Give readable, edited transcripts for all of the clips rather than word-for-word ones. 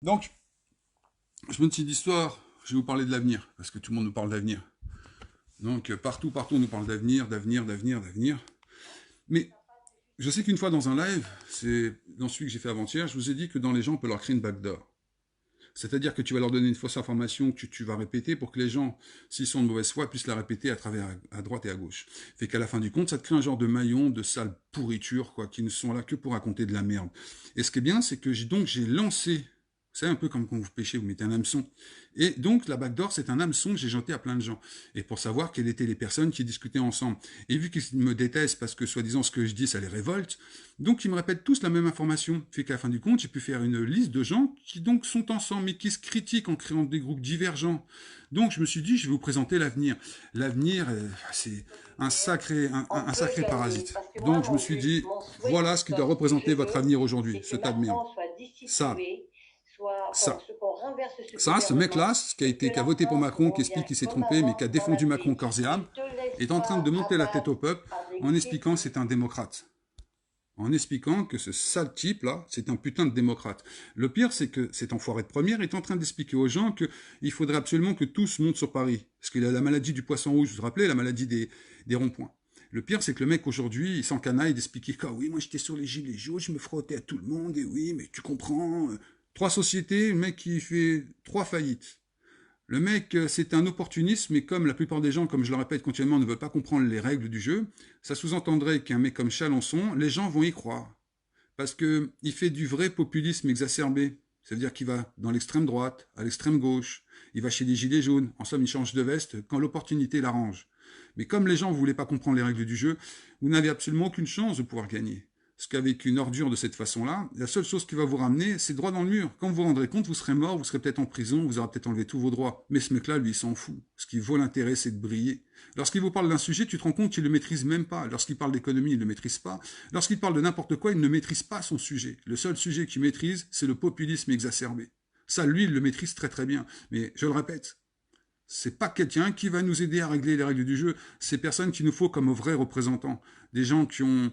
Donc, je me suis dit d'histoire, je vais vous parler de l'avenir, parce que tout le monde nous parle d'avenir. Donc, partout, on nous parle d'avenir. Mais je sais qu'une fois dans un live, c'est dans celui que j'ai fait avant-hier, je vous ai dit que dans les gens, on peut leur créer une backdoor. C'est-à-dire que tu vas leur donner une fausse information que tu vas répéter pour que les gens, s'ils sont de mauvaise foi, puissent la répéter à travers à droite et à gauche. Fait qu'à la fin du compte, ça te crée un genre de maillon, de sale pourriture, quoi, qui ne sont là que pour raconter de la merde. Et ce qui est bien, c'est que j'ai lancé. C'est un peu comme quand vous pêchez, vous mettez un hameçon. Et donc, la backdoor, c'est un hameçon que j'ai jeté à plein de gens. Et pour savoir quelles étaient les personnes qui discutaient ensemble. Et vu qu'ils me détestent parce que, soi-disant, ce que je dis, ça les révolte, donc ils me répètent tous la même information. Fait qu'à la fin du compte, j'ai pu faire une liste de gens qui donc sont ensemble, mais qui se critiquent en créant des groupes divergents. Donc je me suis dit, je vais vous présenter l'avenir. L'avenir, c'est un sacré parasite. Parce que moi, Donc je me suis dit, mon souhait, voilà ce qui doit je représenter votre veux, avenir aujourd'hui, c'est que ce tas de merde. Macron soit Ça, destitué, soit ça. qu'on renverse ce Ça, ce gouvernement mec-là, et que qui a la voté pour France Macron, qui explique revienne qu'il s'est comme trompé, mais qui a avant dans la défendu Macron paix. corps et Tu âme, ne te laisses est en train de pas monter la tête au abattre peuple en avec expliquant que des... c'est un démocrate. En expliquant que ce sale type-là, c'est un putain de démocrate. Le pire, c'est que cet enfoiré de première est en train d'expliquer aux gens qu'il faudrait absolument que tous montent sur Paris. Parce qu'il a la maladie du poisson rouge, vous vous rappelez, la maladie des ronds-points. Le pire, c'est que le mec, aujourd'hui, il s'encanaille d'expliquer que, ah oui, moi j'étais sur les gilets jaunes, je me frottais à tout le monde, et oui, mais tu comprends, trois sociétés, le mec qui fait trois faillites. Le mec, c'est un opportuniste, mais comme la plupart des gens, comme je le répète continuellement, ne veulent pas comprendre les règles du jeu, ça sous-entendrait qu'un mec comme Chalençon, les gens vont y croire. Parce qu'il fait du vrai populisme exacerbé. C'est-à-dire qu'il va dans l'extrême droite, à l'extrême gauche, il va chez les gilets jaunes, en somme il change de veste quand l'opportunité l'arrange. Mais comme les gens ne voulaient pas comprendre les règles du jeu, vous n'avez absolument aucune chance de pouvoir gagner. Parce qu'avec une ordure de cette façon-là, la seule chose qui va vous ramener, c'est droit dans le mur. Quand vous vous rendrez compte, vous serez mort, vous serez peut-être en prison, vous aurez peut-être enlevé tous vos droits. Mais ce mec-là, lui, il s'en fout. Ce qui vaut l'intérêt, c'est de briller. Lorsqu'il vous parle d'un sujet, tu te rends compte qu'il ne le maîtrise même pas. Lorsqu'il parle d'économie, il ne le maîtrise pas. Lorsqu'il parle de n'importe quoi, il ne maîtrise pas son sujet. Le seul sujet qu'il maîtrise, c'est le populisme exacerbé. Ça, lui, il le maîtrise très très bien. Mais je le répète, c'est pas quelqu'un qui va nous aider à régler les règles du jeu. C'est personne qu'il nous faut comme vrais représentants. Des gens qui ont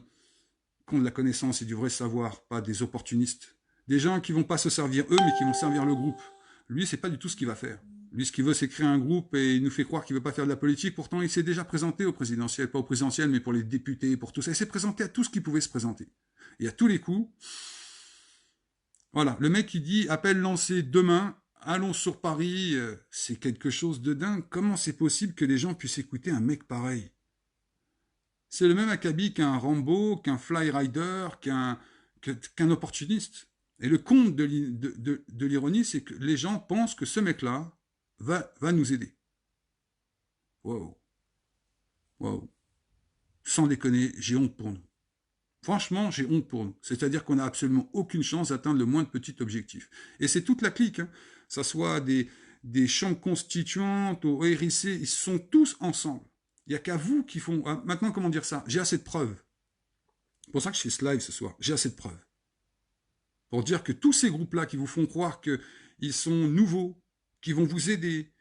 de la connaissance et du vrai savoir, pas des opportunistes. Des gens qui vont pas se servir eux, mais qui vont servir le groupe. Lui, c'est pas du tout ce qu'il va faire. Lui, ce qu'il veut, c'est créer un groupe et il nous fait croire qu'il veut pas faire de la politique. Pourtant, il s'est déjà présenté au présidentiel, pas au présidentiel, mais pour les députés, pour tout ça. Il s'est présenté à tout ce qui pouvait se présenter. Et à tous les coups, voilà, le mec qui dit appel lancé demain, allons sur Paris, c'est quelque chose de dingue. Comment c'est possible que les gens puissent écouter un mec pareil? C'est le même acabit qu'un Rambo, qu'un Flyrider, qu'un opportuniste. Et le compte de l'ironie, c'est que les gens pensent que ce mec-là va nous aider. Wow, wow. Sans déconner, j'ai honte pour nous. Franchement, j'ai honte pour nous. C'est-à-dire qu'on n'a absolument aucune chance d'atteindre le moindre petit objectif. Et c'est toute la clique, hein. Ça soit des chambres constituantes, au RIC, ils sont tous ensemble. Il n'y a qu'à vous qui font... Ah, maintenant, comment dire ça? J'ai assez de preuves. C'est pour ça que je fais ce live ce soir. J'ai assez de preuves. Pour dire que tous ces groupes-là qui vous font croire qu'ils sont nouveaux, qui vont vous aider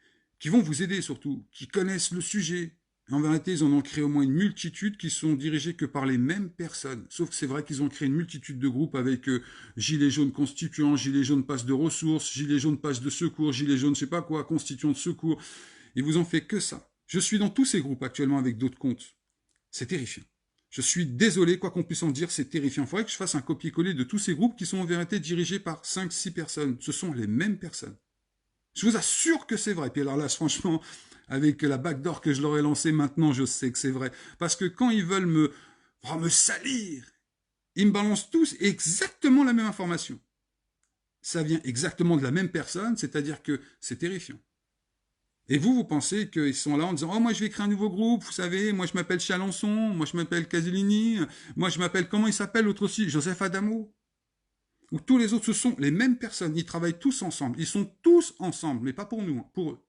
surtout, qui connaissent le sujet, en vérité, ils en ont créé au moins une multitude qui sont dirigés que par les mêmes personnes. Sauf que c'est vrai qu'ils ont créé une multitude de groupes avec Gilets jaunes constituants, Gilets jaunes passe de ressources, Gilets jaunes passe de secours, Gilets jaunes je sais pas quoi, constituants de secours. Ils vous ont fait que ça. Je suis dans tous ces groupes actuellement avec d'autres comptes. C'est terrifiant. Je suis désolé, quoi qu'on puisse en dire, c'est terrifiant. Il faudrait que je fasse un copier-coller de tous ces groupes qui sont en vérité dirigés par 5-6 personnes. Ce sont les mêmes personnes. Je vous assure que c'est vrai. Puis alors là, franchement, avec la backdoor que je leur ai lancée, maintenant je sais que c'est vrai. Parce que quand ils veulent me salir, ils me balancent tous exactement la même information. Ça vient exactement de la même personne, c'est-à-dire que c'est terrifiant. Et vous pensez qu'ils sont là en disant « Oh, moi, je vais créer un nouveau groupe, vous savez, moi, je m'appelle Chalençon, moi, je m'appelle Casilini, moi, je m'appelle, comment il s'appelle, l'autre aussi, Joseph Adamo ?» Ou tous les autres, ce sont les mêmes personnes, ils travaillent tous ensemble, ils sont tous ensemble, mais pas pour nous, hein, pour eux.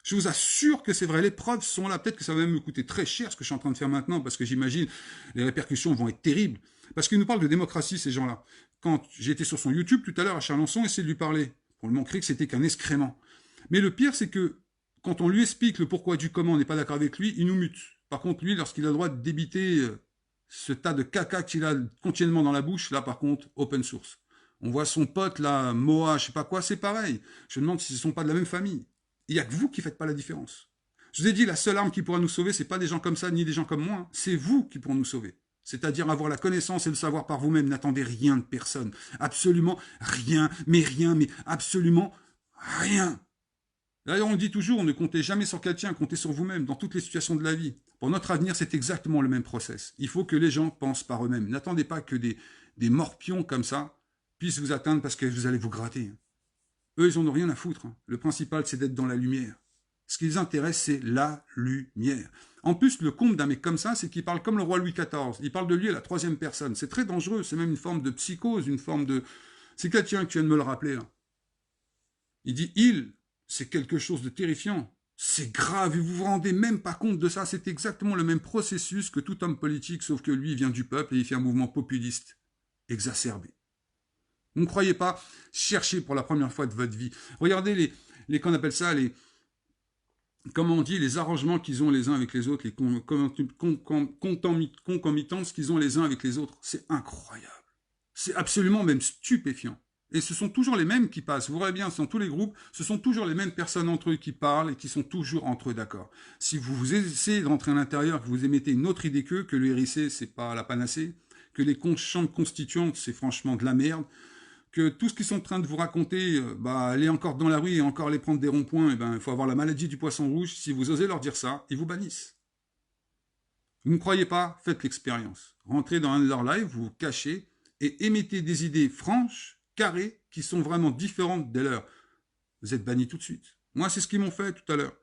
Je vous assure que c'est vrai, les preuves sont là, peut-être que ça va même me coûter très cher, ce que je suis en train de faire maintenant, parce que j'imagine, les répercussions vont être terribles. Parce qu'ils nous parlent de démocratie, ces gens-là. Quand j'étais sur son YouTube tout à l'heure à Chalençon, essayé de lui parler, pour lui montrer que c'était qu'un excrément. Mais le pire, c'est que quand on lui explique le pourquoi du comment, on n'est pas d'accord avec lui, il nous mute. Par contre, lui, lorsqu'il a le droit de débiter ce tas de caca qu'il a continuellement dans la bouche, là, par contre, open source. On voit son pote, là, Moa, je sais pas quoi, c'est pareil. Je me demande s'ils ne sont pas de la même famille. Il n'y a que vous qui faites pas la différence. Je vous ai dit, la seule arme qui pourra nous sauver, c'est pas des gens comme ça, ni des gens comme moi. Hein. C'est vous qui pourront nous sauver. C'est-à-dire avoir la connaissance et le savoir par vous-même. N'attendez rien de personne. Absolument rien, mais absolument rien. D'ailleurs, on le dit toujours, ne comptez jamais sur quelqu'un, comptez sur vous-même dans toutes les situations de la vie. Pour notre avenir, c'est exactement le même process. Il faut que les gens pensent par eux-mêmes. N'attendez pas que des morpions comme ça puissent vous atteindre parce que vous allez vous gratter. Eux, ils n'en ont rien à foutre. Le principal, c'est d'être dans la lumière. Ce qui les intéresse, c'est la lumière. En plus, le comble d'un mec comme ça, c'est qu'il parle comme le roi Louis XIV. Il parle de lui à la troisième personne. C'est très dangereux. C'est même une forme de psychose, une forme de... C'est quelqu'un qui vient de me le rappeler. Là. Il dit « il ». C'est quelque chose de terrifiant. C'est grave, et vous vous rendez même pas compte de ça. C'est exactement le même processus que tout homme politique, sauf que lui, il vient du peuple et il fait un mouvement populiste exacerbé. Vous ne croyez pas? Cherchez pour la première fois de votre vie. Regardez qu'on appelle ça, comment on dit, les arrangements qu'ils ont les uns avec les autres, les concomitances qu'ils ont les uns avec les autres. C'est incroyable. C'est absolument même stupéfiant. Et ce sont toujours les mêmes qui passent. Vous voyez bien, dans tous les groupes, ce sont toujours les mêmes personnes entre eux qui parlent et qui sont toujours entre eux d'accord. Si vous essayez de rentrer à l'intérieur, que vous émettez une autre idée que le RIC, c'est pas la panacée, que les chambres constituantes, c'est franchement de la merde, que tout ce qu'ils sont en train de vous raconter, aller encore dans la rue et encore les prendre des ronds-points, il faut avoir la maladie du poisson rouge. Si vous osez leur dire ça, ils vous bannissent. Vous ne croyez pas? Faites l'expérience. Rentrez dans un de leurs lives, vous vous cachez et émettez des idées franches, carrées, qui sont vraiment différentes des leurs. Vous êtes bannis tout de suite. Moi, c'est ce qu'ils m'ont fait tout à l'heure.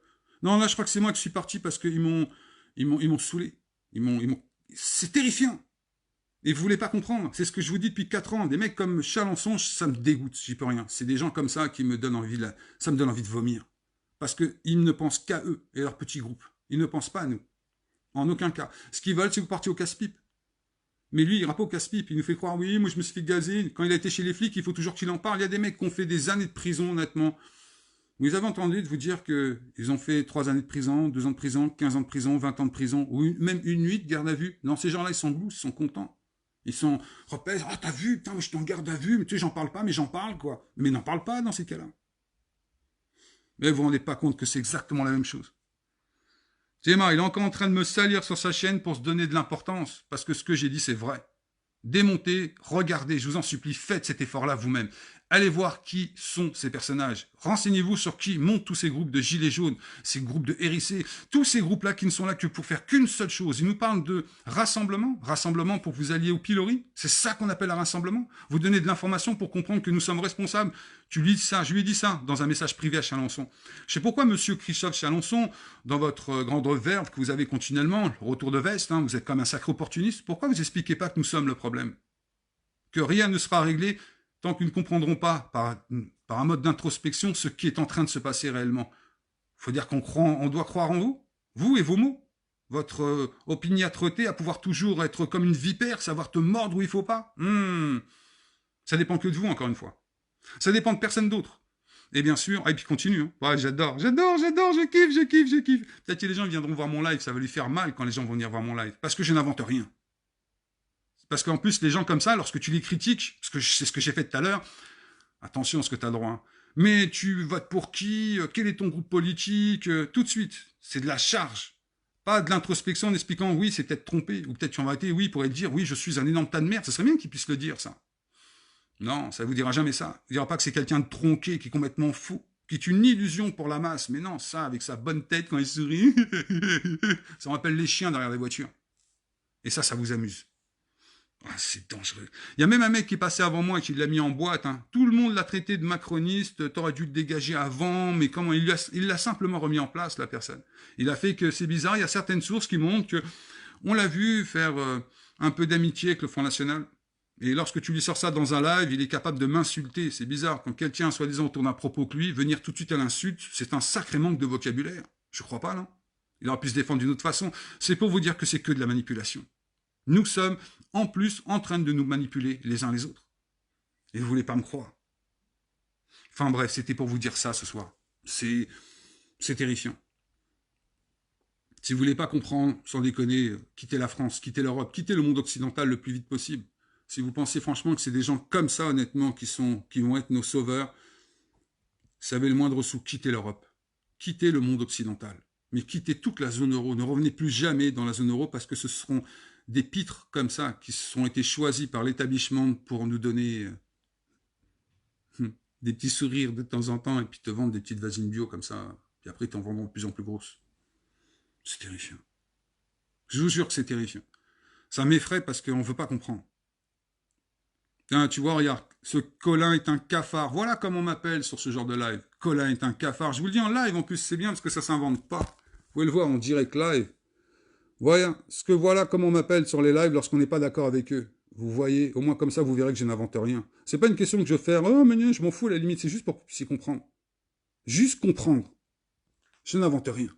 Non, là, je crois que c'est moi qui suis parti parce qu'ils m'ont saoulé. C'est terrifiant. Et vous voulez pas comprendre. C'est ce que je vous dis depuis 4 ans. Des mecs comme Chalençon, ça me dégoûte. J'y peux rien. C'est des gens comme ça qui me donnent envie ça me donne envie de vomir. Parce qu'ils ne pensent qu'à eux et leur petit groupe. Ils ne pensent pas à nous. En aucun cas. Ce qu'ils veulent, c'est que vous partiez au casse-pipe. Mais lui, il ira pas au casse-pipe. Il nous fait croire, oui, moi je me suis fait gazer. Quand il a été chez les flics, il faut toujours qu'il en parle. Il y a des mecs qui ont fait des années de prison, honnêtement. Vous avez entendu de vous dire qu'ils ont fait 3 années de prison, 2 ans de prison, 15 ans de prison, 20 ans de prison, ou même une nuit de garde à vue. Non, ces gens-là, ils sont blous, ils sont contents. Ils sont repèsent, ah, t'as vu, putain, moi je suis en garde à vue, mais tu sais, j'en parle pas, mais j'en parle, quoi. Mais n'en parle pas dans ces cas-là. Mais vous vous rendez pas compte que c'est exactement la même chose. Théma, il est encore en train de me salir sur sa chaîne pour se donner de l'importance, parce que ce que j'ai dit, c'est vrai. Démontez, regardez, je vous en supplie, faites cet effort-là vous-même. Allez voir qui sont ces personnages. Renseignez-vous sur qui montent tous ces groupes de gilets jaunes, ces groupes de RIC, tous ces groupes-là qui ne sont là que pour faire qu'une seule chose. Ils nous parlent de rassemblement, rassemblement pour que vous alliez au pilori. C'est ça qu'on appelle un rassemblement. Vous donnez de l'information pour comprendre que nous sommes responsables. Tu lui dis ça, je lui ai dit ça dans un message privé à Chalençon. Je sais pourquoi monsieur Christophe Chalençon, dans votre grande verve que vous avez continuellement, le retour de veste, vous êtes comme un sacré opportuniste, pourquoi vous expliquez pas que nous sommes le problème? Que rien ne sera réglé tant qu'ils ne comprendront pas, par un mode d'introspection, ce qui est en train de se passer réellement. Il faut dire on doit croire en vous et vos mots. Votre opiniâtreté à pouvoir toujours être comme une vipère, savoir te mordre où il ne faut pas. Ça dépend que de vous, encore une fois. Ça dépend de personne d'autre. Et bien sûr, et puis continue. Ouais, j'adore, je kiffe. Peut-être que les gens viendront voir mon live, ça va lui faire mal quand les gens vont venir voir mon live. Parce que je n'invente rien. Parce qu'en plus, les gens comme ça, lorsque tu les critiques, parce que c'est ce que j'ai fait tout à l'heure, attention à ce que tu as droit. Mais tu votes pour qui? Quel est ton groupe politique? Tout de suite. C'est de la charge. Pas de l'introspection en expliquant, oui, c'est peut-être trompé. Ou peut-être tu en vas être, oui, pourrait dire, oui, je suis un énorme tas de merde. Ça serait bien qu'ils puissent le dire, ça. Non, ça ne vous dira jamais ça. Il ne dira pas que c'est quelqu'un de tronqué, qui est complètement fou, qui est une illusion pour la masse. Mais non, ça, avec sa bonne tête quand il sourit, ça rappelle les chiens derrière les voitures. Et ça vous amuse. Ah, c'est dangereux. Il y a même un mec qui est passé avant moi et qui l'a mis en boîte. Tout le monde l'a traité de macroniste, t'aurais dû le dégager avant, mais comment il l'a simplement remis en place, la personne. Il a fait que c'est bizarre, il y a certaines sources qui montrent que on l'a vu faire un peu d'amitié avec le Front National. Et lorsque tu lui sors ça dans un live, il est capable de m'insulter. C'est bizarre. Quand quelqu'un, soi-disant, autour d'un propos que lui, venir tout de suite à l'insulte, c'est un sacré manque de vocabulaire. Je crois pas, non? Il aurait pu se défendre d'une autre façon. C'est pour vous dire que c'est que de la manipulation. Nous sommes, en plus, en train de nous manipuler les uns les autres. Et vous voulez pas me croire. Enfin bref, c'était pour vous dire ça ce soir. C'est terrifiant. Si vous voulez pas comprendre, sans déconner, quittez la France, quittez l'Europe, quittez le monde occidental le plus vite possible. Si vous pensez franchement que c'est des gens comme ça, honnêtement, qui vont être nos sauveurs, savez le moindre sou, quittez l'Europe. Quittez le monde occidental. Mais quittez toute la zone euro. Ne revenez plus jamais dans la zone euro parce que ce seront des pitres comme ça qui ont été choisis par l'établissement pour nous donner des petits sourires de temps en temps et puis te vendre des petites vasines bio comme ça. Puis après, ils t'en vendront de plus en plus grosses. C'est terrifiant. Je vous jure que c'est terrifiant. Ça m'effraie parce qu'on ne veut pas comprendre. Hein, tu vois, regarde, ce Colin est un cafard. Voilà comment on m'appelle sur ce genre de live. Colin est un cafard. Je vous le dis en live, en plus, c'est bien parce que ça s'invente pas. Vous pouvez le voir en direct live. Voilà comment on m'appelle sur les lives lorsqu'on n'est pas d'accord avec eux. Vous voyez, au moins comme ça, vous verrez que je n'invente rien. C'est pas une question que je fais, oh, mais je m'en fous, à la limite, c'est juste pour que vous puissiez comprendre. Juste comprendre. Je n'invente rien.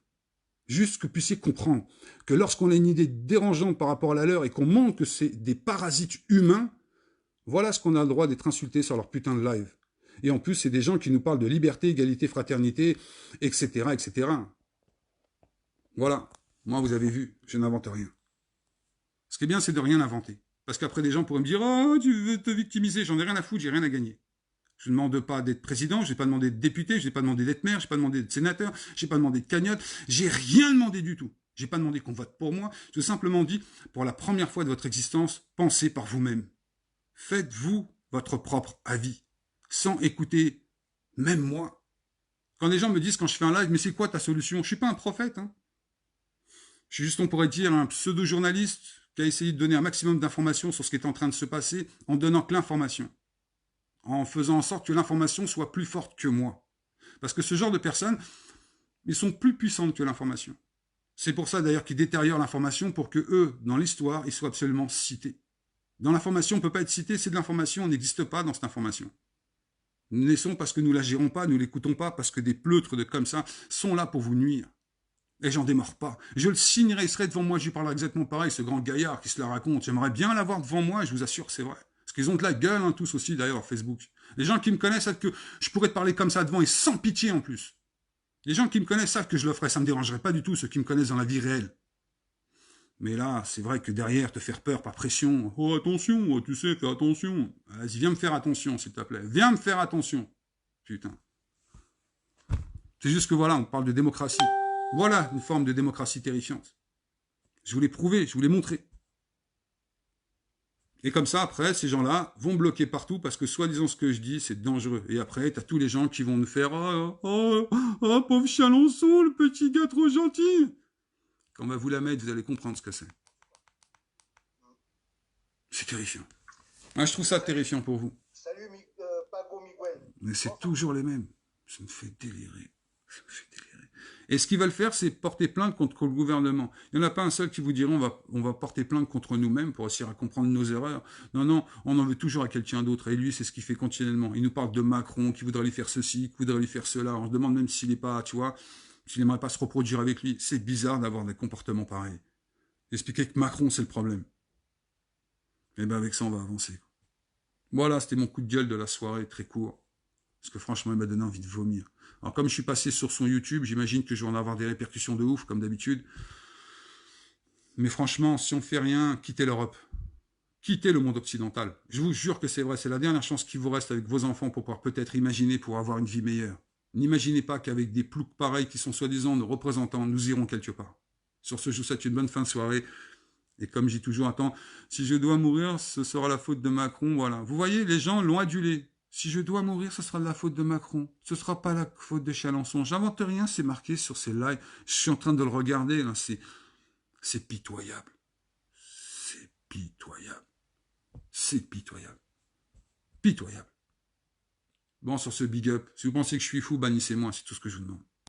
Juste que vous puissiez comprendre que lorsqu'on a une idée dérangeante par rapport à la leur et qu'on montre que c'est des parasites humains, voilà ce qu'on a le droit d'être insulté sur leur putain de live. Et en plus, c'est des gens qui nous parlent de liberté, égalité, fraternité, etc., etc. Voilà. Moi, vous avez vu, je n'invente rien. Ce qui est bien, c'est de rien inventer. Parce qu'après, des gens pourraient me dire « Oh, tu veux te victimiser ?» J'en ai rien à foutre, j'ai rien à gagner. Je ne demande pas d'être président, je n'ai pas demandé d'être député, je n'ai pas demandé d'être maire, je n'ai pas demandé d'être sénateur, je n'ai pas demandé de cagnotte, j'ai rien demandé du tout. J'ai pas demandé qu'on vote pour moi, je simplement dit, pour la première fois de votre existence, pensez par vous-même. Faites-vous votre propre avis, sans écouter même moi. Quand les gens me disent quand je fais un live, mais c'est quoi ta solution? Je suis pas un prophète, hein. Je suis juste, on pourrait dire, un pseudo-journaliste qui a essayé de donner un maximum d'informations sur ce qui est en train de se passer en donnant que l'information. En faisant en sorte que l'information soit plus forte que moi. Parce que ce genre de personnes, ils sont plus puissantes que l'information. C'est pour ça d'ailleurs qu'ils détériorent l'information pour que eux, dans l'histoire, ils soient absolument cités. Dans l'information, on ne peut pas être cité, c'est de l'information, on n'existe pas dans cette information. Nous laissons parce que nous la gérons pas, nous l'écoutons pas, parce que des pleutres de comme ça sont là pour vous nuire. Et j'en démords pas. Je le signerai, il serait devant moi, je lui parlerai exactement pareil, ce grand gaillard qui se la raconte. J'aimerais bien l'avoir devant moi, et je vous assure que c'est vrai. Parce qu'ils ont de la gueule, hein, tous aussi, d'ailleurs, Facebook. Les gens qui me connaissent savent que je pourrais te parler comme ça devant, et sans pitié en plus. Les gens qui me connaissent savent que je le ferais, ça me dérangerait pas du tout, ceux qui me connaissent dans la vie réelle. Mais là, c'est vrai que derrière, te faire peur par pression. Oh, attention, tu sais, fais attention. Vas-y, viens me faire attention, s'il te plaît. Viens me faire attention. Putain. C'est juste que voilà, on parle de démocratie. Voilà une forme de démocratie terrifiante. Je vous l'ai prouvé, je vous l'ai montré. Et comme ça, après, ces gens-là vont bloquer partout parce que soi-disant ce que je dis, c'est dangereux. Et après, t'as tous les gens qui vont nous faire oh, pauvre Chalençon, le petit gars trop gentil. Quand on va vous la mettre, vous allez comprendre ce que c'est. C'est terrifiant. Moi, je trouve ça terrifiant pour vous. Salut, Paco Miguel. Mais c'est toujours les mêmes. Ça me fait délirer. Ça me fait délirer. Et ce qu'ils veulent faire, c'est porter plainte contre le gouvernement. Il n'y en a pas un seul qui vous dira on va porter plainte contre nous-mêmes pour essayer à comprendre nos erreurs. Non, non, on en veut toujours à quelqu'un d'autre. Et lui, c'est ce qu'il fait continuellement. Il nous parle de Macron, qui voudrait lui faire ceci, qui voudrait lui faire cela. On se demande même s'il n'est pas, tu vois, s'il n'aimerait pas se reproduire avec lui. C'est bizarre d'avoir des comportements pareils. Expliquer que Macron, c'est le problème. Et bien avec ça, on va avancer. Voilà, c'était mon coup de gueule de la soirée, très court. Parce que franchement, il m'a donné envie de vomir. Alors comme je suis passé sur son YouTube, j'imagine que je vais en avoir des répercussions de ouf, comme d'habitude. Mais franchement, si on fait rien, quittez l'Europe. Quittez le monde occidental. Je vous jure que c'est vrai, c'est la dernière chance qui vous reste avec vos enfants pour pouvoir peut-être imaginer pour avoir une vie meilleure. N'imaginez pas qu'avec des ploucs pareils qui sont soi-disant nos représentants, nous irons quelque part. Sur ce, je vous souhaite une bonne fin de soirée. Et comme je dis toujours, attends, si je dois mourir, ce sera la faute de Macron, voilà. Vous voyez, les gens l'ont adulé. Si je dois mourir, ce sera de la faute de Macron. Ce ne sera pas la faute de Chalençon. J'invente rien, c'est marqué sur ces lives. Je suis en train de le regarder, là, c'est pitoyable. C'est pitoyable. C'est pitoyable. Pitoyable. Bon, sur ce big up, si vous pensez que je suis fou, bannissez-moi, c'est tout ce que je vous demande.